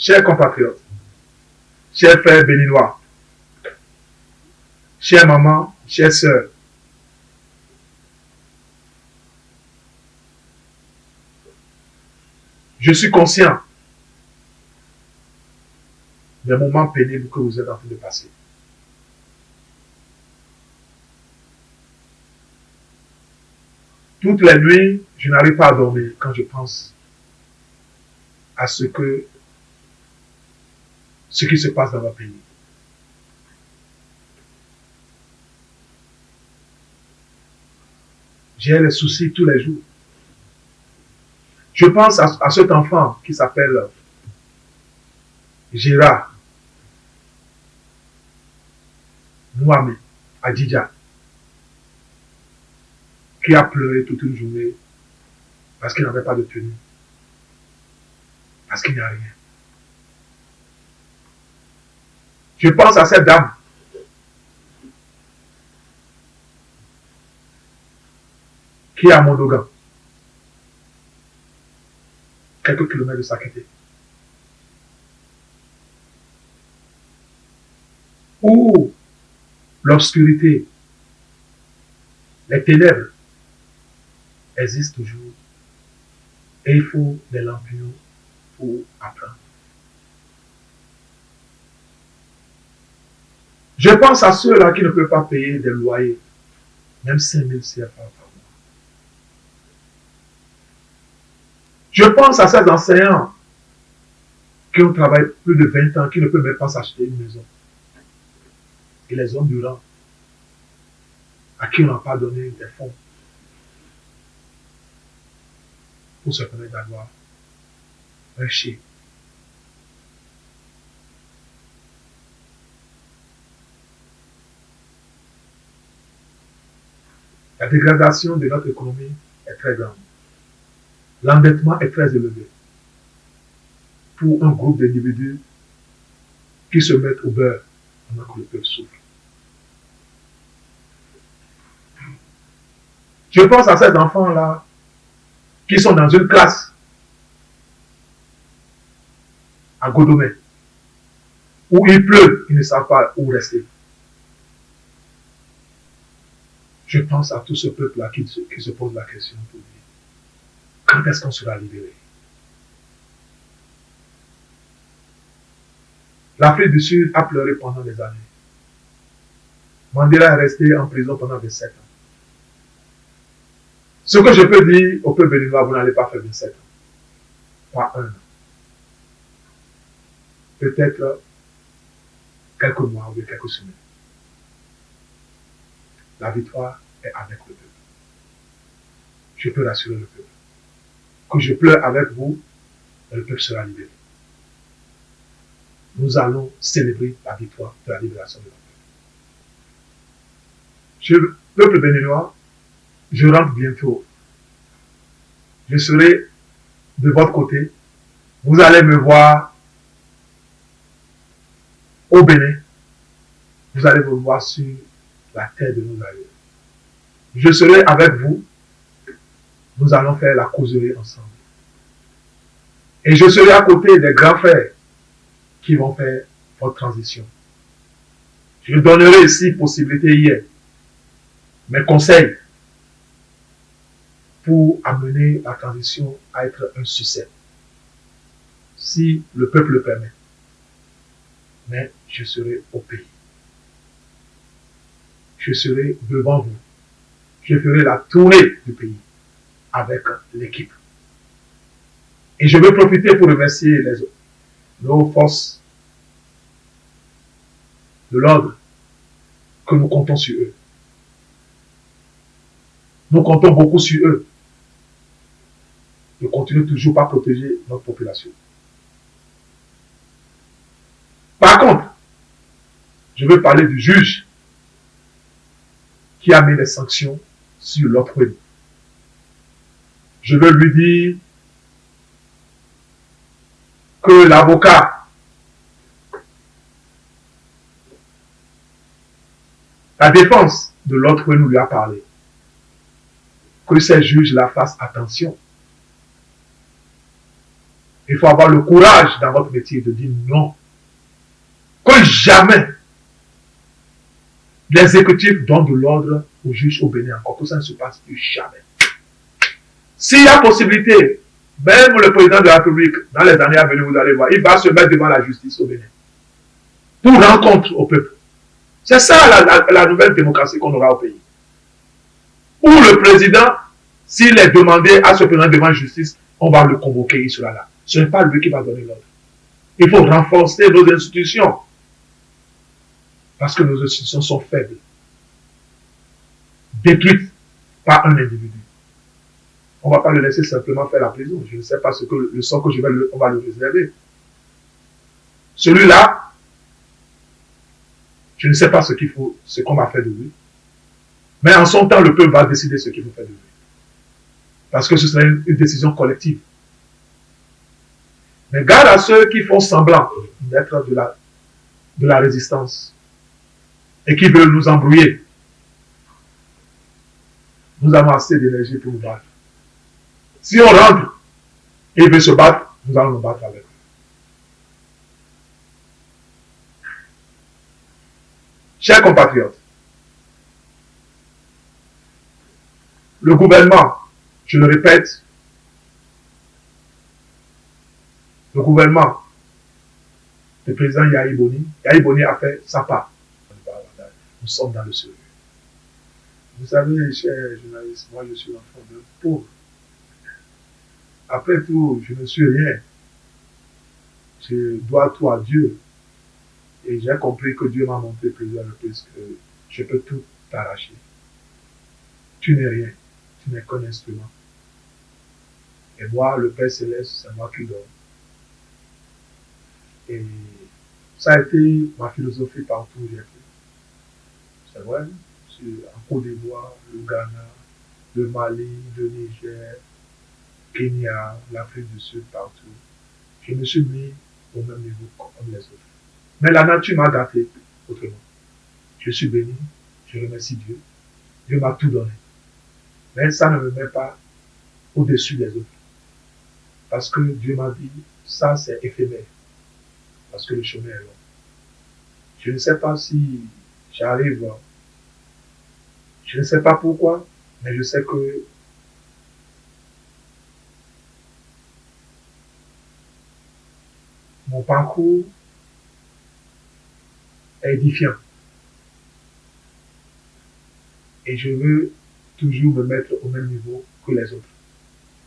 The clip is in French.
Chers compatriotes, chers frères béninois, chère maman, chère sœur, je suis conscient des moments pénibles que vous êtes en train de passer. Toutes les nuits, je n'arrive pas à dormir quand je pense à ce qui se passe dans mon pays. J'ai les soucis tous les jours. Je pense à cet enfant qui s'appelle Gérard Mohamed Adidja, qui a pleuré toute une journée parce qu'il n'avait pas de tenue, parce qu'il n'y a rien. Je pense à cette dame qui est à Mondogan, quelques kilomètres de Sakété, où l'obscurité, les ténèbres existent toujours et il faut des lampions pour apprendre. Je pense à ceux-là qui ne peuvent pas payer des loyers, même 5 000 CFA par mois. Je pense à ces enseignants qui ont travaillé plus de 20 ans, qui ne peuvent même pas s'acheter une maison. Et les hommes du rang, à qui on n'a pas donné des fonds pour se permettre d'avoir un chien. La dégradation de notre économie est très grande. L'endettement est très élevé pour un groupe d'individus qui se mettent au beurre pendant que le peuple souffre. Je pense à ces enfants-là qui sont dans une classe à Godomé, où il pleut, ils ne savent pas où rester. Je pense à tout ce peuple-là qui se pose la question pour dire, quand est-ce qu'on sera libéré? L'Afrique du Sud a pleuré pendant des années. Mandela est resté en prison pendant 27 ans. Ce que je peux dire au peuple béninois, vous n'allez pas faire 27 ans. Pas un an. Peut-être quelques mois ou quelques semaines. La victoire est avec le peuple. Je peux rassurer le peuple. Que je pleure avec vous, le peuple sera libéré. Nous allons célébrer la victoire de la libération de notre peuple. Peuple béninois, je rentre bientôt. Je serai de votre côté. Vous allez me voir au Bénin. Vous allez me voir sur la terre de nos aïeux. Je serai avec vous. Nous allons faire la causerie ensemble. Et je serai à côté des grands frères qui vont faire votre transition. Je donnerai ici possibilité hier mes conseils pour amener la transition à être un succès. Si le peuple le permet. Mais je serai au pays. Je serai devant vous. Je ferai la tournée du pays avec l'équipe. Et je veux profiter pour remercier nos forces de l'ordre que nous comptons sur eux. Nous comptons beaucoup sur eux. Ils continuent toujours à protéger notre population. Par contre, je veux parler du juge qui a mis des sanctions sur l'autre. Je veux lui dire que l'avocat, la défense de l'autre nous lui a parlé. Que ces juges-là fassent attention. Il faut avoir le courage dans votre métier de dire non. Que jamais l'exécutif donne de l'ordre au juge au Bénin, encore que ça ne se passe plus jamais. S'il y a possibilité, même le président de la République, dans les années à venir, vous allez voir, il va se mettre devant la justice au Bénin pour rendre compte au peuple. C'est ça la nouvelle démocratie qu'on aura au pays. Où le président, s'il est demandé à se présenter devant la justice, on va le convoquer, il sera là. Ce n'est pas lui qui va donner l'ordre. Il faut renforcer nos institutions. Parce que nos institutions sont faibles. Détruites par un individu. On ne va pas le laisser simplement faire la prison. Je ne sais pas ce que le sort que on va le réserver. Celui-là, je ne sais pas ce qu'on va faire de lui. Mais en son temps, le peuple va décider ce qu'il faut faire de lui. Parce que ce serait une décision collective. Mais garde à ceux qui font semblant d'être de la résistance et qui veulent nous embrouiller. Nous avons assez d'énergie pour nous battre. Si on rentre et il veut se battre, nous allons nous battre avec eux. Chers compatriotes, le gouvernement, je le répète, le gouvernement du président Yahya Boni a fait sa part. Nous sommes dans le sérieux. Vous savez, chers journalistes, moi je suis l'enfant d'un pauvre. Après tout, je ne suis rien. Je dois tout à Dieu. Et j'ai compris que Dieu m'a montré plusieurs reprises que je peux tout t'arracher. Tu n'es rien. Tu n'es qu'un instrument. Et moi, le Père Céleste, c'est moi qui donne. Et ça a été ma philosophie partout où j'ai été. C'est vrai, en Côte d'Ivoire, le Ghana, le Mali, le Niger, Kenya, l'Afrique du Sud, partout. Je me suis mis au même niveau comme les autres. Mais la nature m'a gâté autrement. Je suis béni, je remercie Dieu. Dieu m'a tout donné. Mais ça ne me met pas au-dessus des autres. Parce que Dieu m'a dit, ça c'est éphémère. Parce que le chemin est long. Je ne sais pas si j'arrive, je ne sais pas pourquoi, mais je sais que mon parcours est édifiant. Et je veux toujours me mettre au même niveau que les autres.